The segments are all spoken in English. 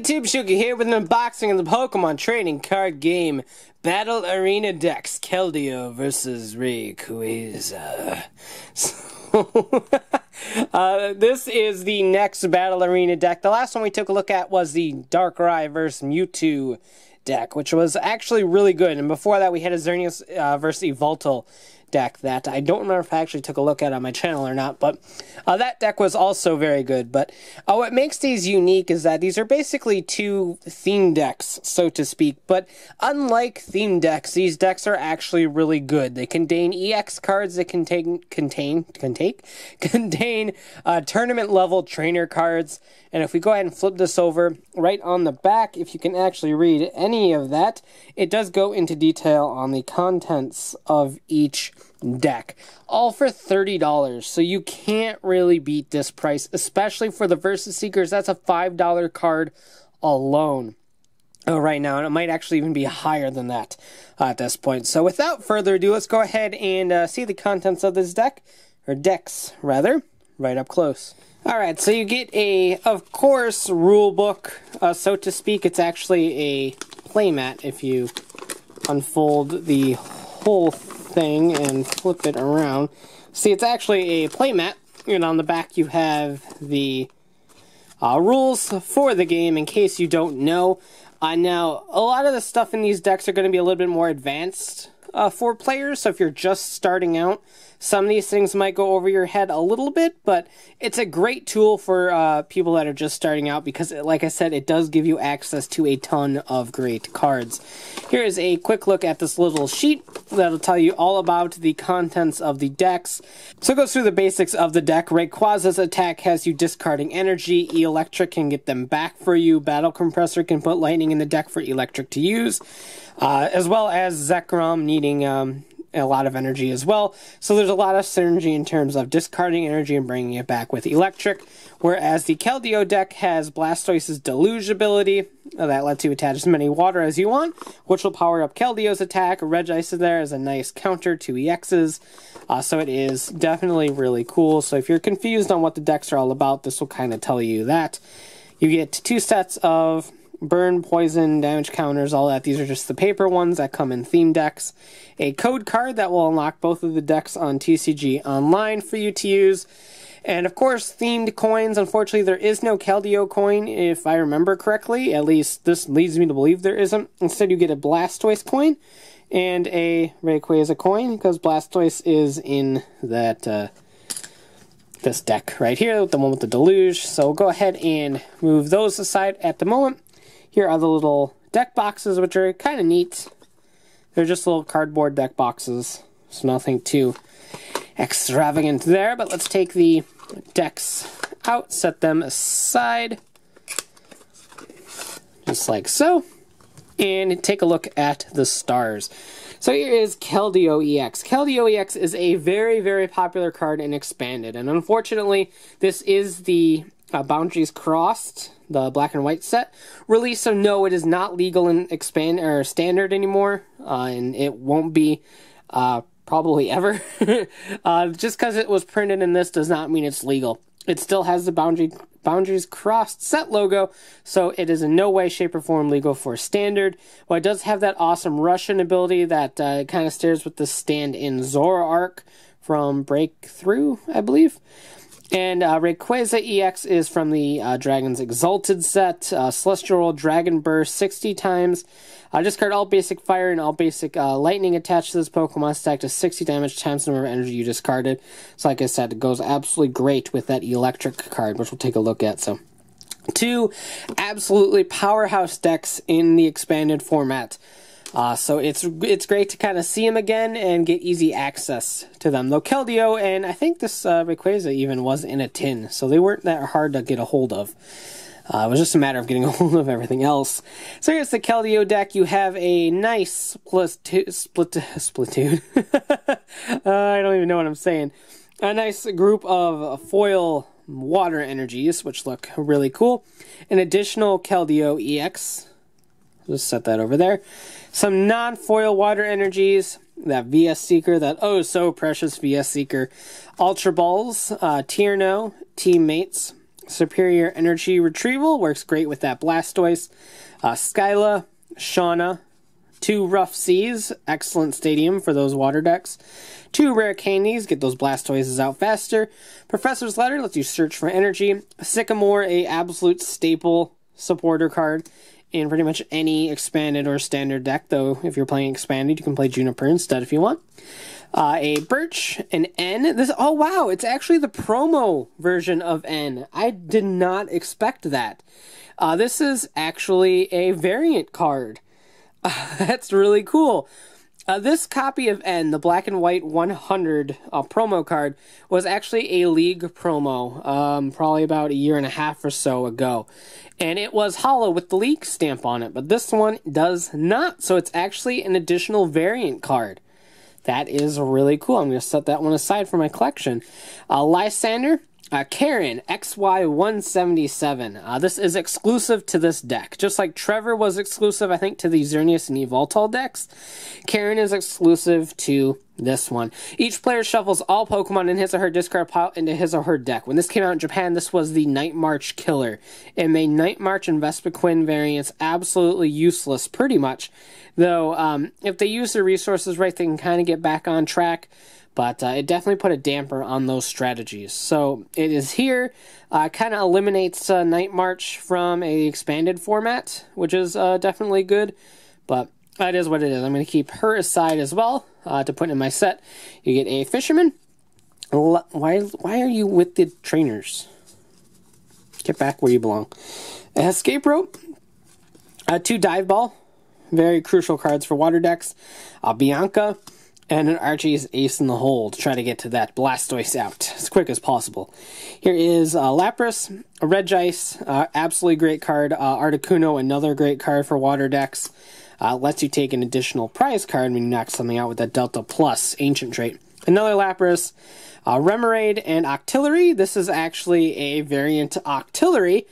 YouTube, Shuki here with an unboxing of the Pokemon trading card game Battle Arena decks, Keldeo versus Rayquaza. So, this is the next Battle Arena deck. The last one we took a look at was the Darkrai versus Mewtwo deck, which was actually really good. And before that, we had a Xerneas versus Yveltal deck that I don't remember if I actually took a look at on my channel or not, but that deck was also very good. But what makes these unique is that these are basically two theme decks, so to speak, but unlike theme decks, these decks are actually really good. They contain EX cards that contain tournament level trainer cards. And if we go ahead and flip this over, right on the back, if you can actually read any of that, it does go into detail on the contents of each deck. All for $30, so you can't really beat this price, especially for the Versus Seekers. That's a $5 card alone right now, and it might actually even be higher than that at this point. So without further ado, let's go ahead and see the contents of this deck, or decks, rather, right up close. Alright, so you get a, of course, rule book, so to speak. It's actually a playmat if you unfold the whole thing and flip it around. See, it's actually a playmat, and on the back you have the rules for the game in case you don't know. Now, a lot of the stuff in these decks are going to be a little bit more advanced for players, so if you're just starting out, some of these things might go over your head a little bit, but it's a great tool for people that are just starting out because, like I said, it does give you access to a ton of great cards. Here is a quick look at this little sheet that'll tell you all about the contents of the decks. So it goes through the basics of the deck. Rayquaza's attack has you discarding energy. Electric can get them back for you. Battle Compressor can put lightning in the deck for Electric to use, as well as Zekrom needing a lot of energy as well. So there's a lot of synergy in terms of discarding energy and bringing it back with Electric. Whereas the Keldeo deck has Blastoise's Deluge ability that lets you attach as many water as you want, which will power up Keldeo's attack. Regice is there as a nice counter to EXs. So it is definitely really cool. So if you're confused on what the decks are all about, this will kind of tell you that. You get 2 sets of burn, poison, damage counters, all that. These are just the paper ones that come in theme decks. A code card that will unlock both of the decks on TCG Online for you to use. And of course, themed coins. Unfortunately, there is no Keldeo coin, if I remember correctly. At least this leads me to believe there isn't. Instead, you get a Blastoise coin and a Rayquaza coin, because Blastoise is in that this deck right here, the one with the Deluge. So we'll go ahead and move those aside at the moment. Here are the little deck boxes, which are kind of neat. They're just little cardboard deck boxes, so nothing too extravagant there. But let's take the decks out, set them aside, just like so, and take a look at the stars. So here is Keldeo EX. Keldeo EX is a very, very popular card in Expanded, and unfortunately, this is the Boundaries Crossed, the black and white set release, so no, it is not legal in Standard anymore, and it won't be probably ever. Just because it was printed in this does not mean it's legal. It still has the Boundaries Crossed set logo, so it is in no way, shape, or form legal for Standard. Well, it does have that awesome Russian ability that kind of stares with the stand-in Zoroark from Breakthrough, I believe. And Rayquaza EX is from the Dragon's Exalted set. Celestial Roll Dragon Burst 60 times. Discard all basic fire and all basic lightning attached to this Pokemon, stack to 60 damage times the number of energy you discarded. So like I said, it goes absolutely great with that Electric card, which we'll take a look at. So 2 absolutely powerhouse decks in the Expanded format. So it's great to kind of see them again and get easy access to them. Though Keldeo and I think this Rayquaza even was in a tin, so they weren't that hard to get a hold of. It was just a matter of getting a hold of everything else. So here's the Keldeo deck. You have a nice splatoon. I don't even know what I'm saying. A nice group of foil water energies, which look really cool. An additional Keldeo EX. Just set that over there. Some non-foil water energies. That VS Seeker, that oh so precious VS Seeker. Ultra Balls, Tierno, Teammates, Superior Energy Retrieval, works great with that Blastoise. Skyla, Shauna, 2 Rough Seas, excellent stadium for those water decks. 2 Rare Candies, get those Blastoises out faster. Professor's Letter lets you search for energy. Sycamore, a absolute staple supporter card in pretty much any expanded or standard deck, though if you're playing expanded, you can play Juniper instead if you want. A Birch, an N. Oh wow, it's actually the promo version of N. I did not expect that. This is actually a variant card. That's really cool. This copy of N, the black and white 100 promo card, was actually a League promo, probably about a year and a half or so ago. And it was hollow with the League stamp on it, but this one does not. So it's actually an additional variant card. That is really cool. I'm going to set that one aside for my collection. Lysander, Karen, XY177. This is exclusive to this deck. Just like Trevor was exclusive, I think, to the Xerneas and Yveltal decks, Karen is exclusive to this one. Each player shuffles all Pokemon in his or her discard pile into his or her deck. When this came out in Japan, this was the Night March killer. It made Night March and Vespiquen variants absolutely useless, pretty much. Though, if they use their resources right, they can kind of get back on track. But it definitely put a damper on those strategies. So it is here. Kind of eliminates Night March from a expanded format, which is definitely good. But that is what it is. I'm going to keep her aside as well to put in my set. You get a Fisherman. Why are you with the trainers? Get back where you belong. A Escape Rope. 2 Dive Ball. Very crucial cards for water decks. Bianca. And an Archie's Ace in the Hole to try to get to that Blastoise out as quick as possible. Here is Lapras, a Regice, absolutely great card. Articuno, another great card for water decks. Lets you take an additional prize card when you knock something out with that Delta Plus Ancient trait. Another Lapras, Remoraid, and Octillery. This is actually a variant Octillery.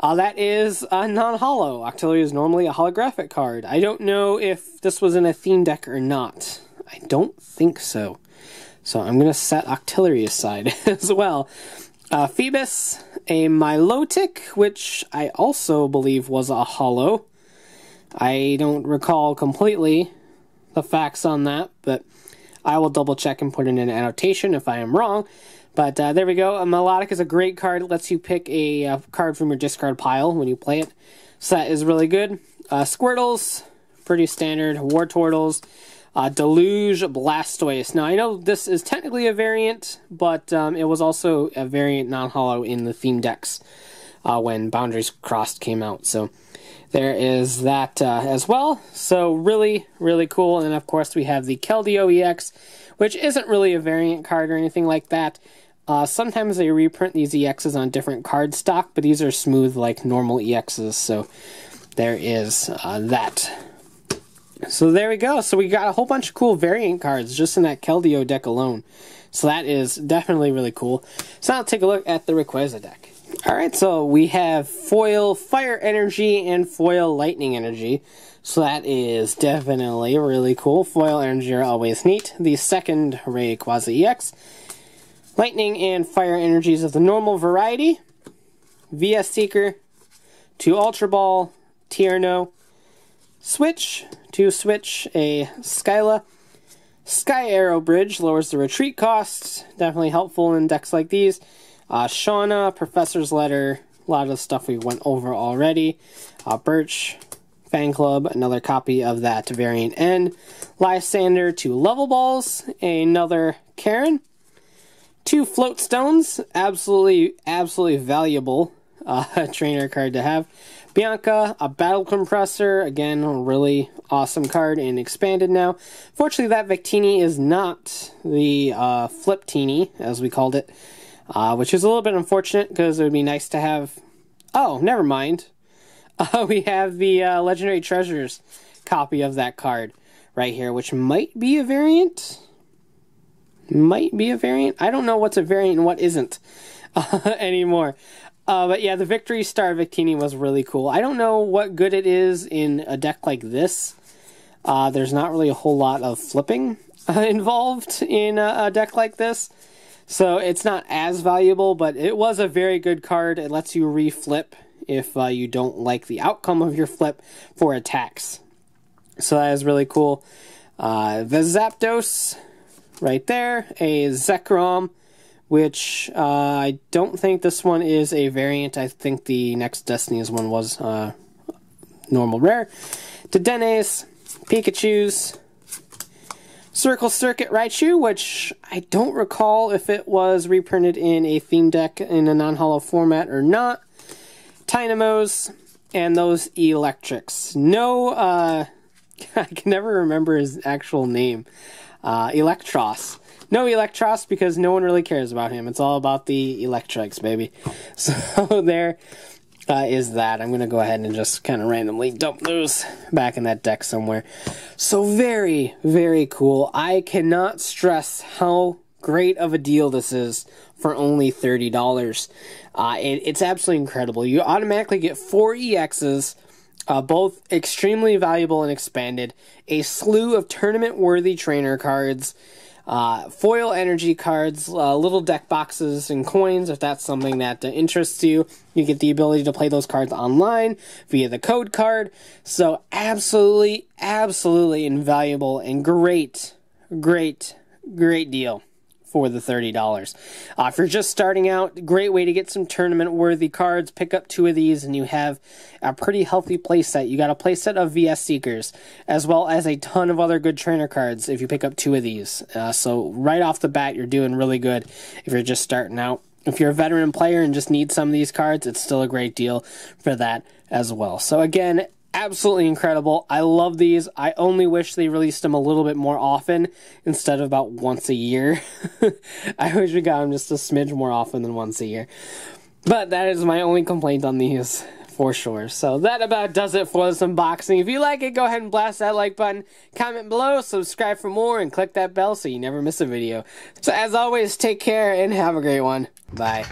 That is non-holo. Octillery is normally a holographic card. I don't know if this was in a theme deck or not. I don't think so. So I'm going to set Octillery aside as well. Phoebus, a Milotic, which I also believe was a holo. I don't recall completely the facts on that, but I will double check and put in an annotation if I am wrong. But there we go. A Milotic is a great card. It lets you pick a card from your discard pile when you play it. So that is really good. Squirtles, pretty standard. Wartortles. Deluge Blastoise. Now, I know this is technically a variant, but it was also a variant non-holo in the theme decks when Boundaries Crossed came out. So there is that as well. So really, really cool. And of course, we have the Keldeo EX, which isn't really a variant card or anything like that. Sometimes they reprint these EXs on different card stock, but these are smooth like normal EXs. So there is that. So there we go. So we got a whole bunch of cool variant cards just in that Keldeo deck alone. So that is definitely really cool. So now let's take a look at the Rayquaza deck. Alright, so we have foil Fire Energy and foil Lightning Energy. So that is definitely really cool. Foil Energy are always neat. The second Rayquaza EX. Lightning and Fire Energies of the normal variety. VS Seeker. 2 Ultra Ball. Tierno. Switch, to switch a Skyla. Sky Arrow Bridge lowers the retreat costs. Definitely helpful in decks like these. Shauna, Professor's Letter, a lot of the stuff we went over already. Birch, Fan Club, another copy of that variant N. Lysander, 2 Level Balls, another Karen. 2 Float Stones, absolutely valuable trainer card to have. Bianca, a Battle Compressor, again, a really awesome card and expanded now. Fortunately, that Victini is not the Flip-Tini, as we called it, which is a little bit unfortunate because it would be nice to have... Oh, never mind. We have the Legendary Treasures copy of that card right here, which might be a variant. Might be a variant. I don't know what's a variant and what isn't anymore. But yeah, the Victory Star Victini was really cool. I don't know what good it is in a deck like this. There's not really a whole lot of flipping involved in a deck like this. So it's not as valuable, but it was a very good card. It lets you reflip if you don't like the outcome of your flip for attacks. So that is really cool. The Zapdos right there, a Zekrom, which I don't think this one is a variant. I think the next Destiny's one was normal rare. Dedennes, Pikachu's, Circle Circuit Raichu, which I don't recall if it was reprinted in a theme deck in a non-holo format or not. Dynamos, and those Electrics. No, I can never remember his actual name. Electros. No Electros because no one really cares about him. It's all about the Electrics, baby. So there is that. I'm going to go ahead and just kind of randomly dump those back in that deck somewhere. So very, very cool. I cannot stress how great of a deal this is for only $30. It's absolutely incredible. You automatically get 4 EXs, both extremely valuable and expanded, a slew of tournament-worthy trainer cards, foil energy cards, little deck boxes and coins, if that's something that interests you. You get the ability to play those cards online via the code card. So absolutely, absolutely invaluable and great, great, great deal for the $30. If you're just starting out, great way to get some tournament-worthy cards. Pick up 2 of these and you have a pretty healthy playset. You got a playset of VS Seekers, as well as a ton of other good trainer cards if you pick up 2 of these. So right off the bat, you're doing really good if you're just starting out. If you're a veteran player and just need some of these cards, it's still a great deal for that as well. So again, absolutely incredible. I love these. I only wish they released them a little bit more often instead of about once a year. I wish we got them just a smidge more often than once a year. But that is my only complaint on these for sure. So that about does it for this unboxing. If you like it, go ahead and blast that like button, comment below, subscribe for more, and click that bell so you never miss a video. So as always, take care and have a great one. Bye.